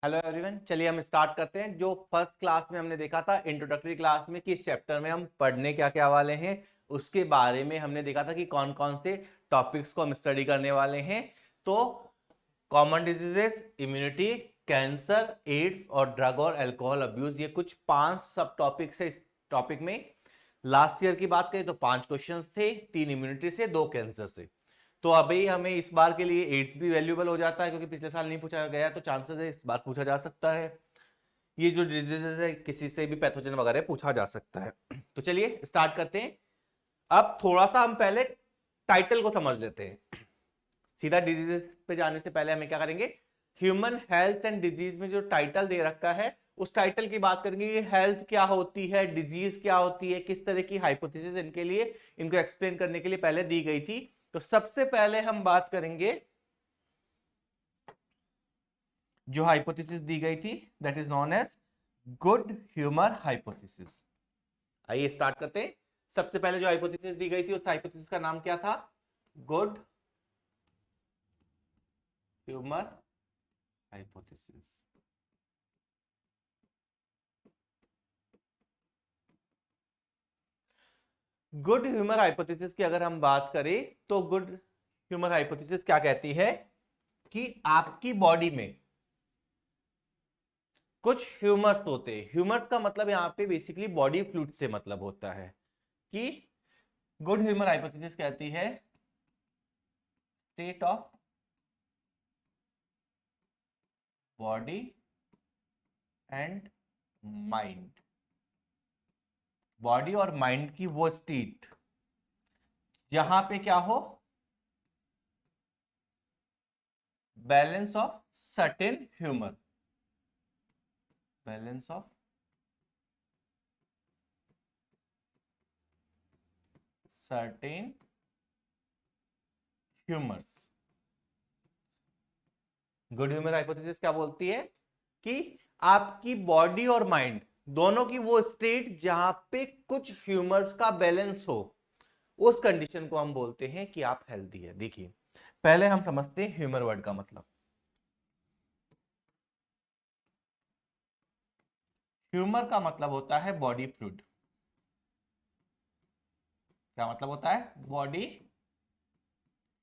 Hello everyone, चलिए हम start करते हैं। जो फर्स्ट क्लास में हमने देखा था इंट्रोडक्टरी क्लास में कि इस चैप्टर में हम पढ़ने क्या क्या वाले हैं, उसके बारे में हमने देखा था कि कौन कौन से टॉपिक्स को हम स्टडी करने वाले हैं। तो common diseases, immunity, cancer, AIDS और ड्रग और अल्कोहल अब्यूज, ये कुछ 5 सब टॉपिक्स है इस टॉपिक में। लास्ट ईयर की बात करें तो 5 क्वेश्चंस थे, 3 इम्यूनिटी से, 2 कैंसर से। तो अभी हमें इस बार के लिए एड्स भी वैल्यूएबल हो जाता है, क्योंकि पिछले साल नहीं पूछा गया, तो चांसेस है इस बार पूछा जा सकता है। ये जो डिजीजेस है किसी से भी पैथोजन वगैरह पूछा जा सकता है। तो चलिए स्टार्ट करते हैं। अब थोड़ा सा हम पहले टाइटल को समझ लेते हैं। सीधा डिजीजेस पे जाने से पहले हमें क्या करेंगे, ह्यूमन हेल्थ एंड डिजीज में जो टाइटल दे रखा है उस टाइटल की बात करेंगे कि हेल्थ क्या होती है, डिजीज क्या होती है, किस तरह की हाइपोथेसिस इनके लिए, इनको एक्सप्लेन करने के लिए पहले दी गई थी। तो सबसे पहले हम बात करेंगे जो हाइपोथेसिस दी गई थी, that is known as good humour hypothesis. आइए स्टार्ट करते हैं। सबसे पहले जो हाइपोथेसिस दी गई थी उस हाइपोथेसिस का नाम क्या था, good humour hypothesis. Good humour hypothesis की अगर हम बात करें तो गुड ह्यूमर हाइपोथेसिस क्या कहती है कि आपकी बॉडी में कुछ ह्यूमर्स होते हैं। ह्यूमर्स का मतलब यहां पे बेसिकली बॉडी फ्लूइड से मतलब होता है कि गुड ह्यूमर हाइपोथेसिस कहती है state of body and mind, body और माइंड की वो स्टेट जहां पे क्या हो, balance of certain humour, balance of certain humours. Good humour hypothesis क्या बोलती है कि आपकी बॉडी और माइंड दोनों की वो स्टेट जहां पे कुछ ह्यूमर्स का बैलेंस हो, उस कंडीशन को हम बोलते हैं कि आप हेल्दी है। देखिए पहले हम समझते हैं ह्यूमर वर्ड का मतलब। ह्यूमर का मतलब होता है बॉडी फ्लूइड। क्या मतलब होता है, बॉडी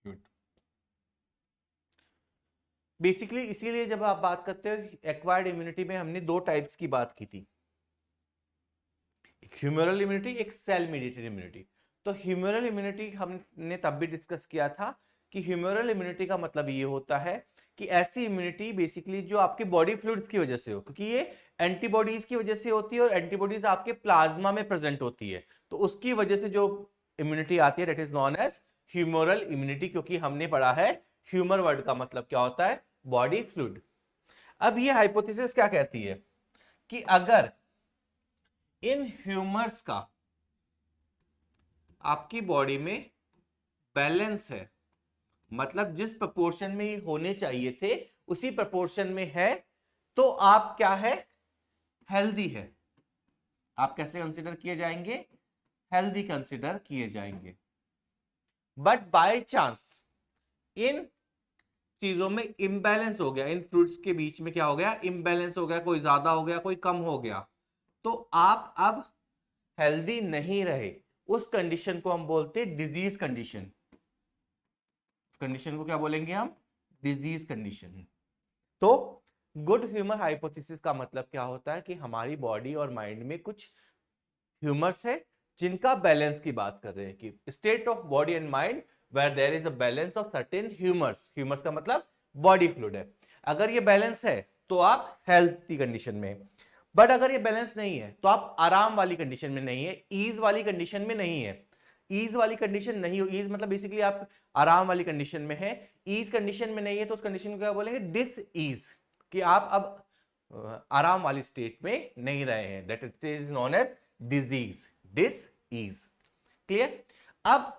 फ्लूइड। बेसिकली इसीलिए जब आप बात करते हो एक्वायर्ड इम्यूनिटी में हमने 2 टाइप्स की बात की थी, एक ह्यूमरल इम्यूनिटी, एक सेल मेडिएटेड इम्यूनिटी। तो ह्यूमरल इम्यूनिटी हमने तब भी डिस्कस किया था कि ह्यूमरल इम्यूनिटी का मतलब ये होता है कि ऐसी इम्यूनिटी बेसिकली जो आपके बॉडी फ्लूइड्स की वजह से हो, क्योंकि ये एंटीबॉडीज की वजह से होती है और एंटीबॉडीज आपके प्लाज्मा में प्रेजेंट होती है, तो उसकी वजह से जो इम्यूनिटी आती है that is known as humoral immunity. क्योंकि हमने पढ़ा है ह्यूमर वर्ड का मतलब क्या होता है, बॉडी फ्लूइड। अब ये हाइपोथेसिस क्या कहती है कि अगर इन ह्यूमर्स का आपकी बॉडी में बैलेंस है, मतलब जिस प्रपोर्शन में ये होने चाहिए थे उसी प्रपोर्शन में है, तो आप क्या है, हेल्दी है। आप कैसे कंसीडर किए जाएंगे, हेल्दी कंसीडर किए जाएंगे। बट बाय चांस इन चीजों में इंबैलेंस हो गया, इन फ्रूट्स के बीच में क्या हो गया, इंबैलेंस हो गया, कोई ज्यादा हो गया कोई कम हो गया, तो आप अब हेल्दी नहीं रहे। उस कंडीशन को हम बोलते हैं डिजीज कंडीशन। कंडीशन को क्या बोलेंगे हम, डिजीज कंडीशन। तो गुड ह्यूमर हाइपोथेसिस का मतलब क्या होता है कि हमारी बॉडी और माइंड में कुछ ह्यूमर्स है जिनका बैलेंस की बात कर रहे हैं, कि state of body and mind where there is a balance of certain humours. Humours का मतलब बॉडी फ्लूइड है। अगर ये बैलेंस है तो आप हेल्थी कंडीशन में, बट अगर ये बैलेंस नहीं है तो आप आराम वाली कंडीशन में नहीं है, ईज वाली कंडीशन में नहीं है। ईज वाली कंडीशन नहीं हो, ईज मतलब बेसिकली आप आराम वाली कंडीशन में है, ईज कंडीशन में नहीं है, तो उस कंडीशन को क्या बोलेंगे, डिस ईज, कि आप अब आराम वाली स्टेट में नहीं रहे हैं, that is known as disease, dis ease. Clear. अब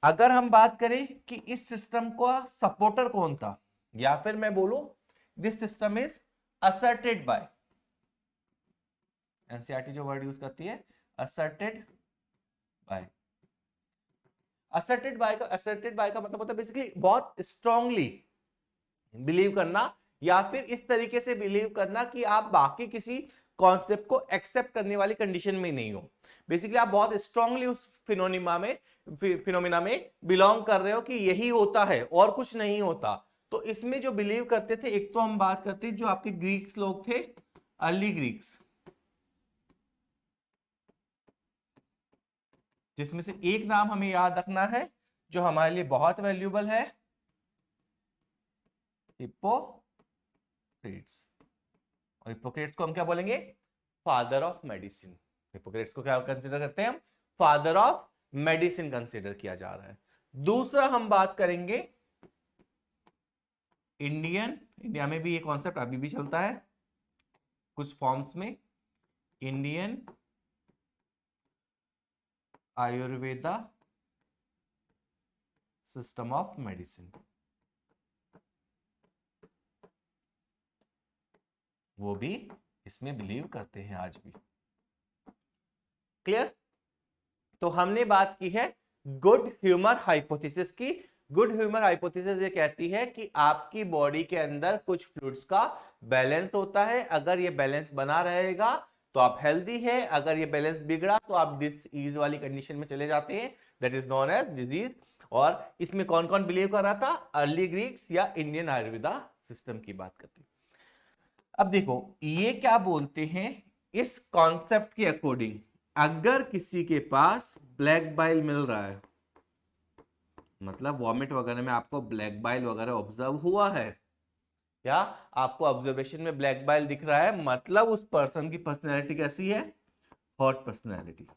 अगर हम बात करें कि इस सिस्टम का सपोर्टर कौन था, या फिर मैं बोलूं this system is asserted by, NCERT जो वर्ड यूज करती है असर्टेड बाय। असर्टेड बाय का मतलब होता है बेसिकली बहुत स्ट्रांगली बिलीव करना या फिर इस तरीके से बिलीव करना कि आप बाकी किसी कॉन्सेप्ट को एक्सेप्ट करने वाली कंडीशन में नहीं हो। बेसिकली आप बहुत स्ट्रांगली उस फिनोमिना में बिलोंग कर रहे हो कि यही होता है और कुछ नहीं होता। तो इसमें जो बिलीव करते थे, एक तो हम बात करते हैं जो आपके ग्रीक्स लोग थे, अर्ली ग्रीक्स, जिसमें से एक नाम हमें याद रखना है जो हमारे लिए बहुत वैल्यूएबल है, हिप्पोक्रेट्स। और हिप्पोक्रेट्स को हम क्या बोलेंगे? Father of medicine. हिप्पोक्रेट्स को क्या कंसीडर करते हैं हम? फादर ऑफ मेडिसिन कंसीडर किया जा रहा है। दूसरा हम बात करेंगे इंडिया में भी ये कॉन्सेप्ट अभी भी चलता है कुछ फॉर्म्स में, Indian Ayurveda system of medicine. वो भी इसमें बिलीव करते हैं आज भी। क्लियर? तो हमने बात की है गुड ह्यूमर हाइपोथेसिस की। गुड ह्यूमर हाइपोथेसिस ये कहती है कि आपकी बॉडी के अंदर कुछ फ्लूइड्स का बैलेंस होता है, अगर ये बैलेंस बना रहेगा तो आप हेल्दी है, अगर ये बैलेंस बिगड़ा तो आप डिसीज वाली कंडीशन में चले जाते हैं, that is known as disease. और इसमें कौन कौन बिलीव कर रहा था? अर्ली ग्रीक्स या इंडियन आयुर्वेदा सिस्टम की बात करते हैं। अब देखो ये क्या बोलते हैं, इस कॉन्सेप्ट के अकॉर्डिंग अगर किसी के पास ब्लैक बाइल मिल रहा है, मतलब वॉमिट वगैरह में आपको ब्लैक बाइल वगैरह ऑब्जर्व हुआ है, या आपको ऑब्जर्वेशन में ब्लैक बाइल दिख रहा है, मतलब उस पर्सन की पर्सनैलिटी कैसी है? Hot personality.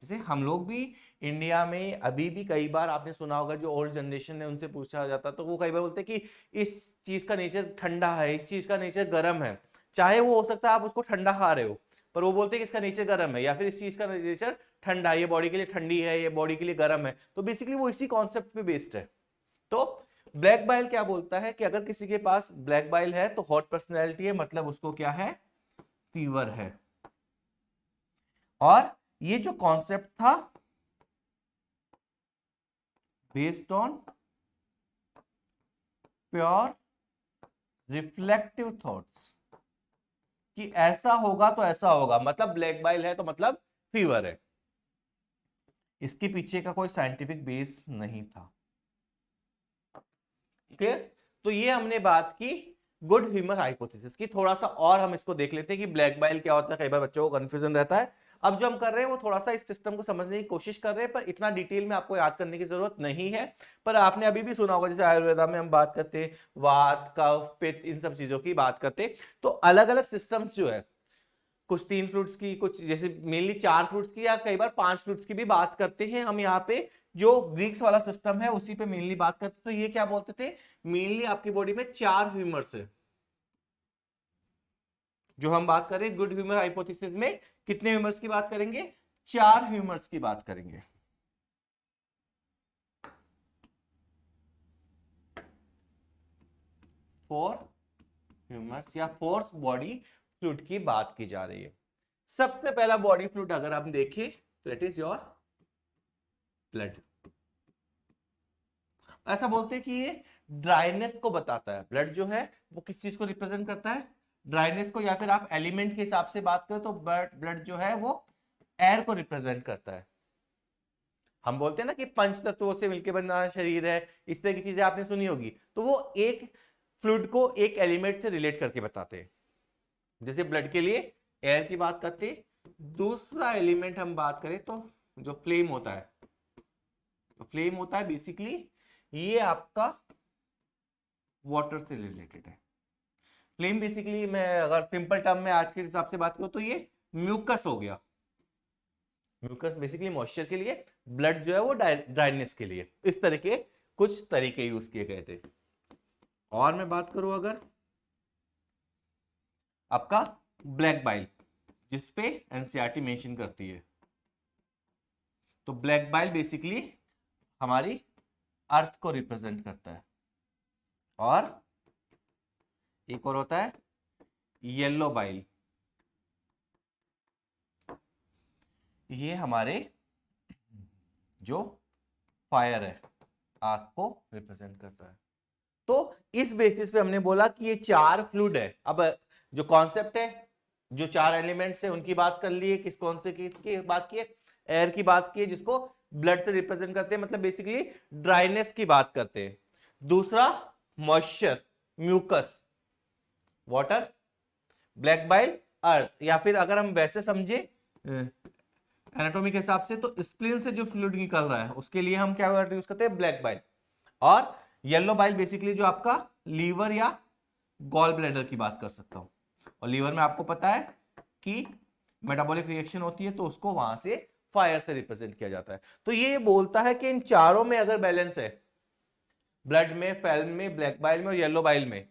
जैसे हम लोग भी इंडिया में अभी भी कई बार आपने सुना होगा, जो ओल्ड जनरेशन है उनसे पूछा जाता तो वो कई बार बोलते हैं कि इस चीज का नेचर ठंडा है, इस चीज का नेचर गर्म है। चाहे वो हो सकता है आप उसको ठंडा खा रहे हो, पर वो बोलते हैं कि इसका नेचर गर्म है, या फिर इस चीज का नेचर ठंडा है, ये बॉडी के लिए ठंडी है, ये बॉडी के लिए गर्म है। तो बेसिकली वो इसी कॉन्सेप्ट पे बेस्ड है। तो ब्लैक बाइल क्या बोलता है कि अगर किसी के पास ब्लैक बाइल है तो हॉट पर्सनैलिटी है, मतलब उसको क्या है? फीवर है। और ये जो कॉन्सेप्ट था based on pure reflective thoughts कि ऐसा होगा तो ऐसा होगा, मतलब ब्लैक बाइल है तो मतलब फीवर है। इसके पीछे का कोई साइंटिफिक बेस नहीं था। क्लियर? तो ये हमने बात की गुड ह्यूमर हाइपोथेसिस की। थोड़ा सा और हम इसको देख लेते हैं कि ब्लैक बाइल क्या होता है, कई बार बच्चों को कंफ्यूजन रहता है। अब जो हम कर रहे हैं वो थोड़ा सा इस सिस्टम को समझने की कोशिश कर रहे हैं, पर इतना डिटेल में आपको याद करने की जरूरत नहीं है। पर आपने अभी भी सुना होगा, जैसे आयुर्वेदा में हम बात करते हैं वात कफ पित्त, इन सब चीजों की बात करते, तो अलग अलग सिस्टम्स जो है, कुछ 3 फ्रूट्स की, कुछ जैसे मेनली 4 फ्रूट्स की, या कई बार 5 फ्रूट्स की भी बात करते हैं हम यहाँ पे। जो ग्रीक्स वाला सिस्टम है उसी पे मेनली बात करते। तो ये क्या बोलते थे, मेनली आपकी बॉडी में 4 ह्यूमर्स है। जो हम बात करें गुड ह्यूमर हाइपोथेसिस में कितने ह्यूमर्स की बात करेंगे? 4 ह्यूमर्स की बात करेंगे। 4 ह्यूमर्स या 4 बॉडी फ्लूइड की बात की जा रही है। सबसे पहला बॉडी फ्लूइड अगर हम देखें तो इट इज योर ब्लड। ऐसा बोलते हैं कि ये ड्राइनेस को बताता है। ब्लड जो है वो किस चीज को रिप्रेजेंट करता है? ड्राइनेस को। या फिर आप एलिमेंट के हिसाब से बात करें तो ब्लड जो है वो एयर को रिप्रेजेंट करता है। हम बोलते हैं ना कि पंच तत्वों से मिलकर बना शरीर है, इस तरह की चीजें आपने सुनी होगी। तो वो एक फ्लूइड को एक एलिमेंट से रिलेट करके बताते हैं। जैसे ब्लड के लिए एयर की बात करते हैं। दूसरा एलिमेंट हम बात करें तो जो फ्लेम होता है, तो फ्लेम होता है बेसिकली ये आपका वाटर से रिलेटेड है। फ्लेम बेसिकली मैं अगर सिंपल टर्म में आज के हिसाब से बात करूं तो ये म्यूकस हो गया। म्यूकस बेसिकली मॉइस्चर के लिए, ब्लड जो है वो ड्राइनेस के लिए। इस तरह के कुछ तरीके यूज किए गए थे। और मैं बात करूं अगर आपका ब्लैक बाइल, जिसपे एनसीईआरटी मेंशन करती है, तो ब्लैक बाइल बेसिकली हमारी अर्थ को रिप्रेजेंट करता है। और एक और होता है येलो बाइल, ये हमारे जो फायर है, आग को रिप्रेजेंट करता है। तो इस बेसिस पे हमने बोला कि ये 4 फ्लूइड है। अब जो कॉन्सेप्ट है, जो 4 एलिमेंट्स है उनकी बात कर लिए, किस कौन से की बात की है, एयर की बात की है, जिसको ब्लड से रिप्रेजेंट करते हैं, मतलब बेसिकली ड्राइनेस की बात करते हैं। दूसरा moisture, mucus, water, black bile, earth, या फिर अगर हम वैसे समझे एनाटॉमी के हिसाब से तो स्प्लीन से जो फ्लूइड निकल रहा है उसके लिए हम क्या वर्ड यूज करते हैं, ब्लैक बाइल। और येलो बाइल बेसिकली जो आपका लीवर या गॉल ब्लैडर की बात कर सकता हूं। और लीवर में आपको पता है कि मेटाबॉलिक रिएक्शन होती है तो उसको वहां से फायर से रिप्रेजेंट किया जाता है। तो ये बोलता है कि इन चारों में अगर बैलेंस है, ब्लड में, फैल्म में, ब्लैक बाइल में और येलो बाइल में,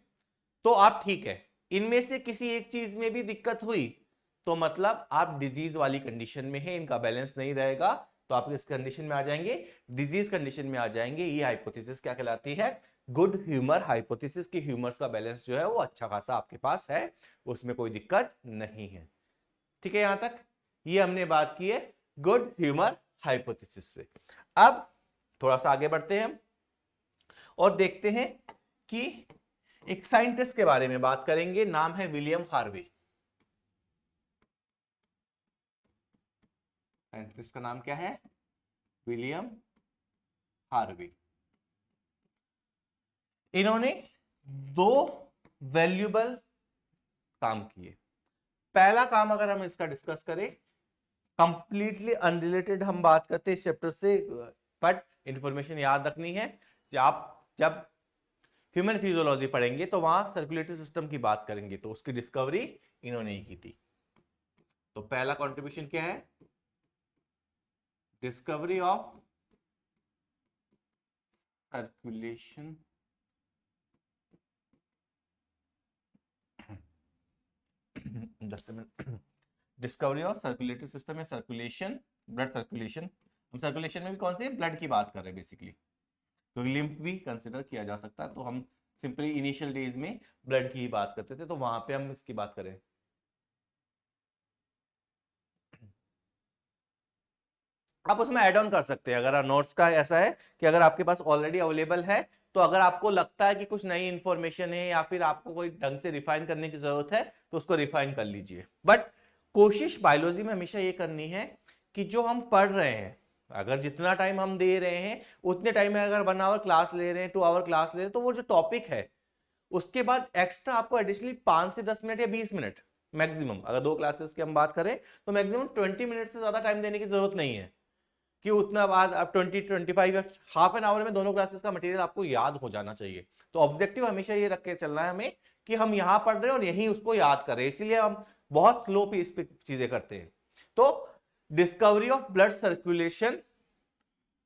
तो आप ठीक है। इनमें से किसी एक चीज में भी दिक्कत हुई तो मतलब आप डिजीज वाली कंडीशन में है, इनका बैलेंस नहीं रहेगा तो आप इस कंडीशन में आ जाएंगे, डिजीज कंडीशन में आ जाएंगे। ये हाइपोथेसिस क्या कहलाती है, गुड ह्यूमर हाइपोथेसिस की ह्यूमर्स का बैलेंस जो है वो अच्छा खासा आपके पास है, उसमें कोई दिक्कत नहीं है। ठीक है, यहां तक ये हमने बात की है गुड ह्यूमर हाइपोथेसिस पे। अब थोड़ा सा आगे बढ़ते हैं हम और देखते हैं कि एक साइंटिस्ट के बारे में बात करेंगे, नाम है विलियम हार्वे। साइंटिस्ट का नाम क्या है, विलियम हार्वे। इन्होंने 2 वैल्यूबल काम किए। पहला काम अगर हम इसका डिस्कस करें, कंप्लीटली अनरिलेटेड हम बात करते हैं इस चैप्टर से, बट इंफॉर्मेशन याद रखनी है। आप जब ह्यूमन फिजियोलॉजी पढ़ेंगे तो वहां सर्कुलेटरी सिस्टम की बात करेंगे, तो उसकी डिस्कवरी इन्होंने ही की थी। तो पहला कंट्रीब्यूशन क्या है, discovery of circulation discovery of circulatory system है, सर्कुलेशन, ब्लड सर्कुलेशन। हम सर्कुलेशन में भी कौन से ब्लड की बात कर रहे हैं बेसिकली, तो लिम्फ भी कंसिडर किया जा सकता है। तो हम सिंपली इनिशियल डेज में ब्लड की ही बात करते थे, तो वहां पे हम इसकी बात करें। आप उसमें ऐड ऑन कर सकते हैं, अगर नोट्स का ऐसा है कि अगर आपके पास ऑलरेडी अवेलेबल है तो अगर आपको लगता है कि कुछ नई इंफॉर्मेशन है या फिर आपको कोई ढंग से रिफाइन करने की जरूरत है तो उसको रिफाइन कर लीजिए। बट कोशिश बायोलॉजी में हमेशा ये करनी है कि जो हम पढ़ रहे हैं, अगर जितना टाइम हम दे रहे हैं उतने टाइम में अगर 1 आवर क्लास ले रहे हैं, 2 आवर क्लास ले रहे हैं, तो वो जो टॉपिक है उसके बाद एक्स्ट्रा आपको एडिशनली 5 से 10 मिनट या 20 मिनट मैक्सिमम, अगर 2 क्लासेस की हम बात करें तो मैक्सिमम 20 मिनट से ज्यादा टाइम देने की जरूरत नहीं है कि उतना बाद आप 20-25 या हाफ एन आवर में दोनों क्लासेस का मटेरियल आपको याद हो जाना चाहिए। तो ऑब्जेक्टिव हमेशा ये रख के चलना है हमें कि हम यहां पढ़ रहे हैं और यही उसको याद करें, इसीलिए हम बहुत स्लो पेस पे चीजें करते हैं। तो डिस्कवरी ऑफ ब्लड सर्कुलेशन,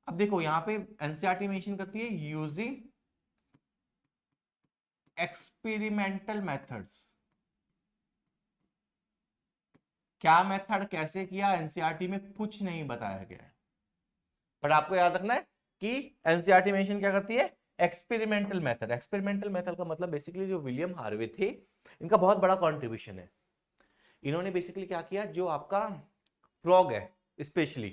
अब देखो यहां पे एनसीईआरटी मेंशन करती है यूजिंग एक्सपेरिमेंटल मेथड्स। क्या मेथड कैसे किया एनसीईआरटी में कुछ नहीं बताया गया है, पर आपको याद रखना है कि एनसीईआरटी मेंशन क्या करती है, एक्सपेरिमेंटल मेथड। एक्सपेरिमेंटल मेथड का मतलब बेसिकली जो विलियम हार्वे थे इनका बहुत बड़ा कंट्रीब्यूशन है। इन्होंने बेसिकली क्या किया, जो आपका फ्रॉग है स्पेशली,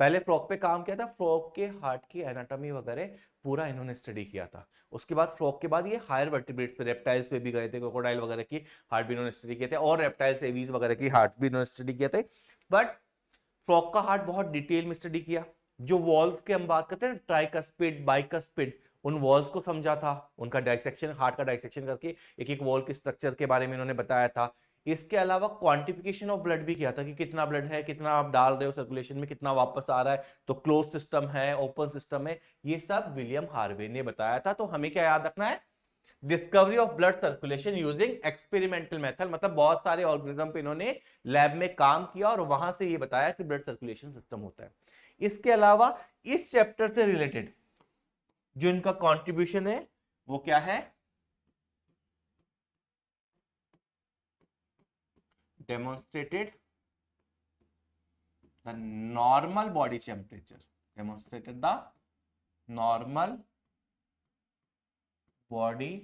पहले फ्रॉग पे काम किया था, फ्रॉग के हार्ट की एनाटॉमी वगैरह पूरा इन्होंने स्टडी किया था। उसके बाद फ्रॉग के बाद ये हायर वर्टिब्रेट्स पे, रेप्टाइल्स पे भी गए थे, क्रोकोडाइल वगैरह की हार्ट भी इन्होंने स्टडी किए थे, और रेप्टाइल्स एवीज वगैरह की हार्ट भी इन्होंने स्टडी किए थे। बट फ्रॉग का हार्ट बहुत डिटेल में स्टडी किया। जो वॉल्स के हम बात करते हैं, ट्राइकस्पिड, बाइकस्पिड, उन वॉल्स को समझा था, उनका डाइसेक्शन, हार्ट का डाइसेक्शन करके एक एक वॉल के स्ट्रक्चर के बारे में इन्होंने बताया था। इसके अलावा क्वांटिफिकेशन ऑफ ब्लड भी किया था कि कितना ब्लड है, कितना आप डाल रहे हो सर्कुलेशन में, कितना वापस आ रहा है, तो क्लोज सिस्टम है, ओपन सिस्टम है, ये सब विलियम हार्वे ने बताया था। तो हमें क्या याद रखना है, discovery of blood circulation using experimental method, मतलब बहुत सारे ऑर्गेनिज्म पे इन्होंने लैब में काम किया और वहां से ये बताया कि ब्लड सर्कुलेशन सिस्टम होता है। इसके अलावा इस चैप्टर से रिलेटेड जो इनका कंट्रीब्यूशन है वो क्या है, demonstrated the normal body temperature, demonstrated the normal body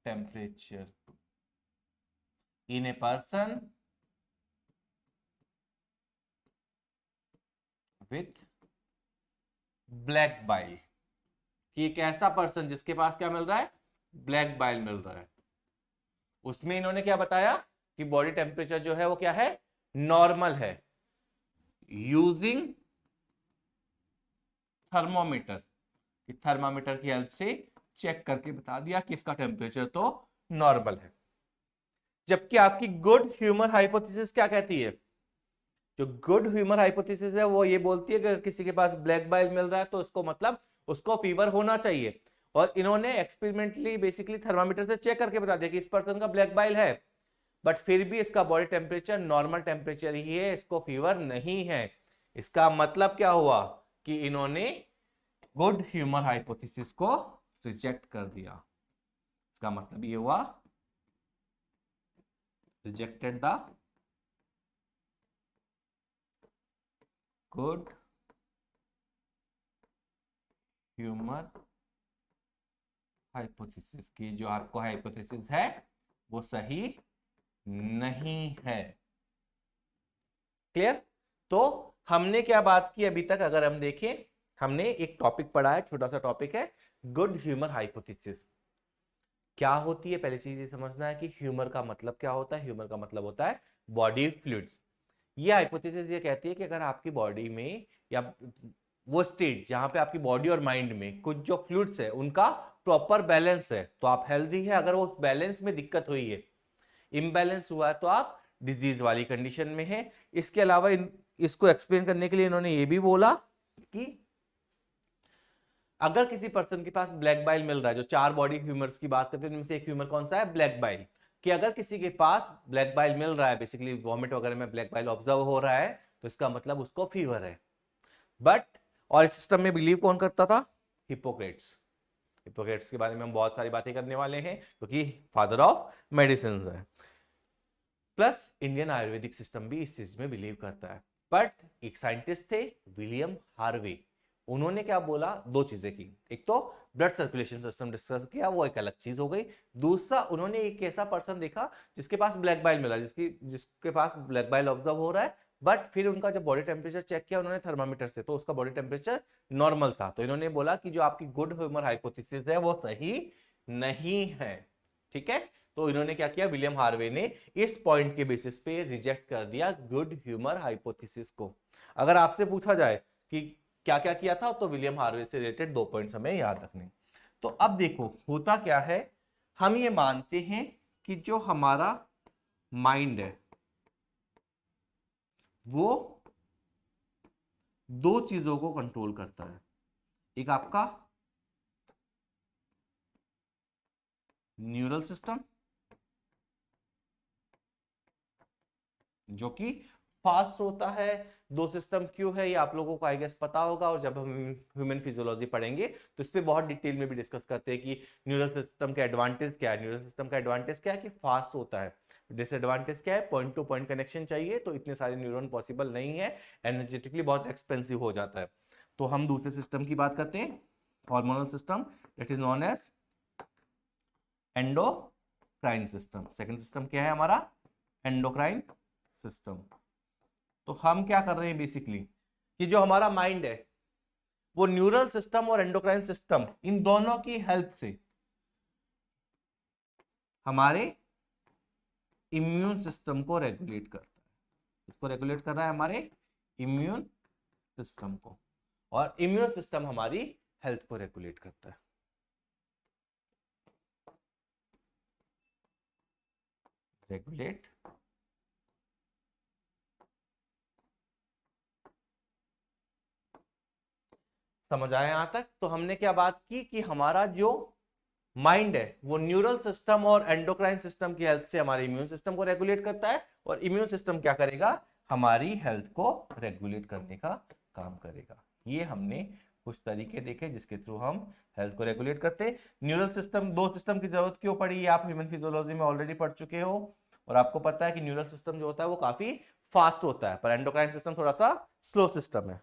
temperature in a person with black bile, कि एक ऐसा पर्सन जिसके पास क्या मिल रहा है, ब्लैक बाइल मिल रहा है, उसमें इन्होंने क्या बताया कि बॉडी टेम्परेचर जो है वो क्या है, नॉर्मल है, यूजिंग थर्मोमीटर, कि थर्मामीटर की हेल्प से चेक करके बता दिया कि इसका टेम्परेचर तो नॉर्मल है। जबकि आपकी गुड ह्यूमर हाइपोथेसिस क्या कहती है, जो गुड ह्यूमर हाइपोथेसिस है वो ये बोलती है कि अगर किसी के पास ब्लैक बाइल मिल रहा है तो उसको मतलब उसको फीवर होना चाहिए, और इन्होंने एक्सपेरिमेंटली बेसिकली थर्मामीटर से चेक करके बता दिया कि इस पर्सन का ब्लैक बाइल है, बट फिर भी इसका बॉडी टेम्परेचर नॉर्मल टेम्परेचर ही है, इसको फीवर नहीं है। इसका मतलब क्या हुआ कि इन्होंने गुड ह्यूमर हाइपोथेसिस को रिजेक्ट कर दिया। इसका मतलब ये हुआ rejected the good humour hypothesis, की जो आपको हाइपोथेसिस है वो सही नहीं है। क्लियर? तो हमने क्या बात की अभी तक, अगर हम देखें, हमने एक टॉपिक पढ़ा है, छोटा सा टॉपिक है, गुड ह्यूमर हाइपोथेसिस क्या होती है। पहली चीज ये समझना है कि ह्यूमर का मतलब क्या होता है। ह्यूमर का मतलब होता है बॉडी फ्लूइड्स। ये हाइपोथेसिस ये कहती है कि अगर आपकी बॉडी में या वो स्टेट जहां पे आपकी बॉडी और माइंड में कुछ जो फ्लूइड्स है उनका प्रॉपर बैलेंस है तो आप हेल्दी है। अगर वो बैलेंस में दिक्कत हुई है, इम्बैलेंस हुआ है, तो आप डिजीज वाली कंडीशन में है। इसके अलावा इसको एक्सप्लेन करने के लिए इन्होंने ये भी बोला कि अगर किसी पर्सन के पास ब्लैक बाइल मिल रहा है, जो 4 बॉडी ह्यूमर्स की बात करते हैं उनमें से एक ह्यूमर कौन सा है, ब्लैक बाइल, कि अगर किसी के पास ब्लैक बाइल मिल रहा है, बेसिकली वॉमिट वगैरह में ब्लैक बाइल ऑब्जर्व हो रहा है, तो इसका मतलब उसको फीवर है। बट और इस सिस्टम में बिलीव कौन करता था, हिपोक्रेट्स। हिपोक्रेट्स के बारे में हम बहुत सारी बातें करने वाले हैं क्योंकि फादर ऑफ मेडिसिन है। प्लस इंडियन आयुर्वेदिक सिस्टम भी इस चीज में बिलीव करता है। बट एक साइंटिस्ट थे विलियम हार्वे, उन्होंने क्या बोला, 2 चीजें की। एक तो ब्लड सर्कुलेशन सिस्टम डिस्कस किया, वो एक अलग चीज हो गई। दूसरा उन्होंने एक ऐसा पर्सन देखा जिसके पास ब्लैक बाइल मिला, जिसके पास ब्लैक बाइल ऑब्जर्व हो रहा है, बट फिर उनका जब बॉडी टेम्परेचर चेक किया उन्होंने थर्मामीटर से, तो उसका बॉडी टेम्परेचर नॉर्मल था। तो इन्होंने बोला कि जो आपकी गुड ह्यूमर हाइपोथेसिस है वो सही नहीं है। ठीक है, तो इन्होंने क्या किया, विलियम हार्वे ने इस पॉइंट के बेसिस पे रिजेक्ट कर दिया गुड ह्यूमर हाइपोथेसिस को। अगर आपसे पूछा जाए कि क्या क्या किया था, तो विलियम हार्वे से रिलेटेड 2 पॉइंट्स हमें याद रखने। तो अब देखो होता क्या है, हम ये मानते हैं कि जो हमारा माइंड है वो 2 चीजों को कंट्रोल करता है। एक आपका न्यूरल सिस्टम जो कि फास्ट होता है। 2 सिस्टम क्यों है ये आप लोगों को आई गेस पता होगा, और जब हम ह्यूमन फिजियोलॉजी पढ़ेंगे तो इस पे बहुत डिटेल में भी डिस्कस करते हैं कि न्यूरल सिस्टम का एडवांटेज क्या है। न्यूरल सिस्टम का एडवांटेज क्या है कि फास्ट होता है। डिसएडवांटेज क्या है, पॉइंट टू पॉइंट कनेक्शन चाहिए, तो इतने सारे न्यूरॉन पॉसिबल नहीं है, एनर्जेटिकली बहुत एक्सपेंसिव हो जाता है। तो हम दूसरे सिस्टम की बात करते हैं, hormonal system, that is known as endocrine system. Second system क्या है हमारा, एंडोक्राइन सिस्टम। तो हम क्या कर रहे हैं बेसिकली कि जो हमारा माइंड है वो न्यूरल सिस्टम और एंडोक्राइन सिस्टम इन दोनों की हेल्प से हमारे इम्यून सिस्टम को रेगुलेट करता है। इसको रेगुलेट कर रहा है हमारे इम्यून सिस्टम को, और इम्यून सिस्टम हमारी हेल्थ को रेगुलेट करता है। रेगुलेट समझ आया यहां तक? तो हमने क्या बात की कि हमारा जो माइंड है वो न्यूरल सिस्टम और एंडोक्राइन सिस्टम की हेल्प से हमारे इम्यून सिस्टम को रेगुलेट करता है, और इम्यून सिस्टम क्या करेगा, हमारी हेल्थ को रेगुलेट करने का काम करेगा। ये हमने कुछ तरीके देखे जिसके थ्रू हम हेल्थ को रेगुलेट करते हैं। न्यूरल सिस्टम, 2 सिस्टम की जरूरत क्यों पड़ी ये आप ह्यूमन फिजियोलॉजी में ऑलरेडी पढ़ चुके हो, और आपको पता है कि न्यूरल सिस्टम जो होता है वो काफी फास्ट होता है, पर एंडोक्राइन सिस्टम थोड़ा सा स्लो सिस्टम है।